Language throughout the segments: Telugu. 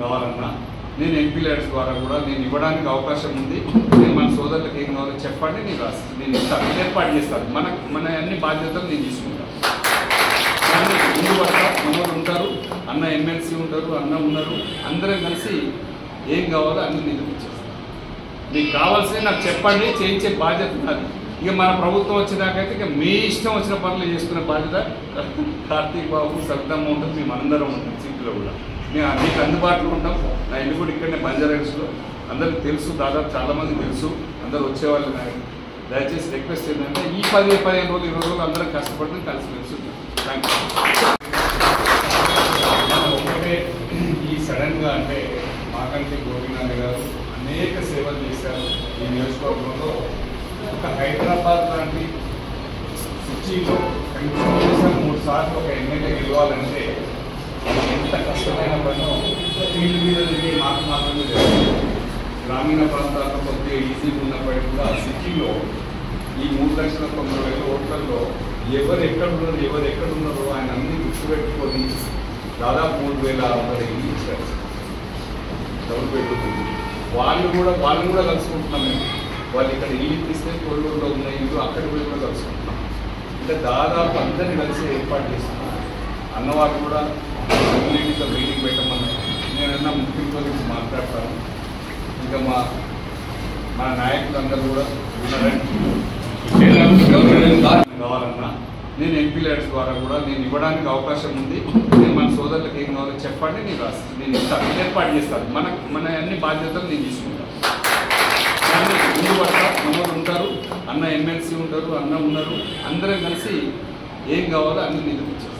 కావాలన్నా నేను ఎంపీ లీడర్స్ ద్వారా కూడా నేను ఇవ్వడానికి అవకాశం ఉంది. నేను మన సోదరులకు ఏం కావాలో చెప్పండి, నేను ఇస్తాను, ఏర్పాటు చేస్తాను. మన అన్ని బాధ్యతలు నేను తీసుకుంటాను. కానీ ముందు పట్ల మనోళ్ళు ఉంటారు, అన్న ఎమ్మెల్సీ ఉంటారు, అన్న ఉన్నారు, అందరం కలిసి ఏం కావాలో అన్ని నిరూపించేస్తాను. మీకు కావాల్సింది నాకు చెప్పండి, చేయించే బాధ్యత నాది. ఇక మన ప్రభుత్వం వచ్చేదాకైతే ఇక మీ ఇష్టం వచ్చిన పనులు చేసుకునే బాధ్యత కార్తీక్ బాబు, సవితమ్మ ఉంటుంది, మేము అందరం ఉంటాం. సీట్లో కూడా మేము మీకు అందుబాటులో ఉంటాం. నా ఇల్లు కూడా ఇక్కడనే బంజారాహిల్స్లో, అందరికి తెలుసు, దాదాపు చాలామంది తెలుసు, అందరూ వచ్చేవాళ్ళు. దయచేసి రిక్వెస్ట్ ఏంటంటే ఈ 15 రోజులు 20 రోజులు అందరం కష్టపడి కలిసి తెలుసు. Thank you. ఒకటే ఈ సడన్గా అంటే మాకంటి గోపీనాథ్ గారు అనేక సేవలు చేశారు ఈ నియోజకవర్గంలో. ఒక హైదరాబాద్ లాంటి సిటీలో కనీసం 3 సార్లు ఒక ఎమ్మెల్యే గెలవాలంటే ఎంత కష్టమైన పనో ఫీల్డ్ మీద తిరిగి మాత్రమే చేస్తారు. గ్రామీణ ప్రాంతాల్లో కొద్దిగా ఈజీగా ఉన్నప్పటికీ కూడా సిటీలో ఈ 3,90,000 ఓట్లలో ఎవరు ఎక్కడున్నారో ఆయన అన్ని గుర్తుపెట్టుకొని దాదాపు 3,600 ఇల్లు ఇచ్చారు. డబుల్ బెడ్రూమ్ వాళ్ళు కూడా కలుసుకుంటున్నాం మేము. వాళ్ళు ఇక్కడ ఇల్లు ఇప్పిస్తే కొల్లూరులో ఉన్న ఇల్లు అక్కడ కూడా కలుసుకుంటున్నాం. అంటే దాదాపు అందరినీ కలిసి ఏర్పాటు చేస్తున్నాం. అన్నవాళ్ళు కూడా కమ్యూనిటీతో మీటింగ్ పెట్టమన్నారు. నేనన్నా ముఖ్యంగా గురించి మాట్లాడతాను. ఇంకా మా నాయకులు అందరూ కూడా కావాలన్నా నేను ఎంపీ లీడర్స్ ద్వారా కూడా నేను ఇవ్వడానికి అవకాశం ఉంది. నేను మన సోదరులకు ఏం కావాలో చెప్పండి, నేను ఇస్తాను, ఏర్పాటు చేస్తాను. మన అన్ని బాధ్యతలు నేను తీసుకుంటాను. కానీ ముందు పట్ల మనోళ్ళు ఉంటారు, అన్న ఎమ్మెల్సీ ఉంటారు, అన్న ఉన్నారు, అందరం కలిసి ఏం కావాలో అన్ని నిరూపించేస్తాను.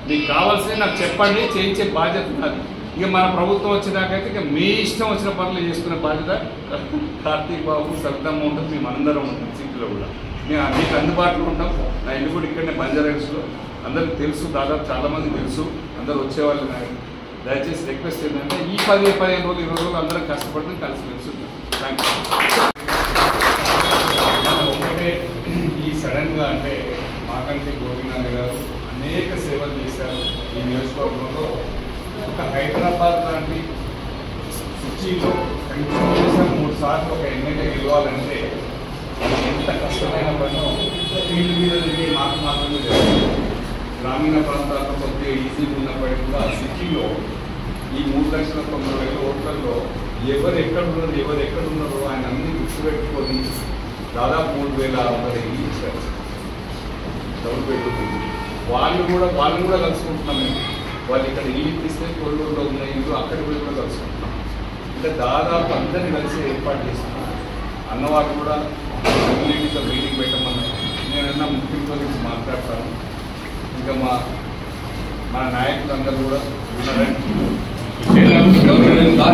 మీకు కావాల్సింది నాకు చెప్పండి, చేయించే బాధ్యత నాది. ఇక మన ప్రభుత్వం వచ్చేదాకైతే ఇక మీ ఇష్టం వచ్చిన పనులు చేసుకునే బాధ్యత కార్తీక్ బాబు, సవితమ్మ ఉంటుంది, మేము అందరం ఉంటాం. సీట్లో కూడా మేము మీకు అందుబాటులో ఉంటాం. నా ఇల్లు కూడా ఇక్కడనే బంజారాహిల్స్లో, అందరికి తెలుసు, దాదాపు చాలామంది తెలుసు, అందరూ వచ్చేవాళ్ళు. దయచేసి రిక్వెస్ట్ ఏంటంటే ఈ 15 రోజులు 20 రోజులు అందరం కష్టపడి కలిసి తెలుసు. Thank you. ఒకటే ఈ సడన్గా అంటే మాకంటి గోపీనాథ్ గారు అనేక సేవలు చేశారు ఈ నియోజకవర్గంలో. ఒక హైదరాబాద్ లాంటి సిటీలో కనీసం 3 సార్లు ఒక ఎమ్మెల్యే గెలవాలంటే ఎంత కష్టమైన పనో ఫీల్డ్ మీద తిరిగి మాత్రమే చేస్తారు. గ్రామీణ ప్రాంతాల్లో కొద్దిగా ఈజీగా ఉన్నప్పటికీ కూడా సిటీలో ఈ 3,90,000 ఓట్లలో ఎవరు ఎక్కడున్నారో ఆయన అన్ని గుర్తుపెట్టుకొని దాదాపు 3,600 ఇల్లు ఇచ్చారు. డబుల్ బెడ్రూమ్ వాళ్ళు కూడా కలుసుకుంటున్నాం మేము. వాళ్ళు ఇక్కడ ఇల్లు ఇప్పిస్తే కొల్లూరులో ఉన్న ఇల్లు అక్కడ కూడా కలుసుకుంటున్నాం. అంటే దాదాపు అందరినీ కలిసి ఏర్పాటు చేస్తున్నాం. అన్నవాళ్ళు కూడా కమ్యూనిటీతో మీటింగ్ పెట్టమన్నారు. నేనన్నా ముఖ్యంగా గురించి మాట్లాడతాను. ఇంకా మా నాయకులు అందరూ కూడా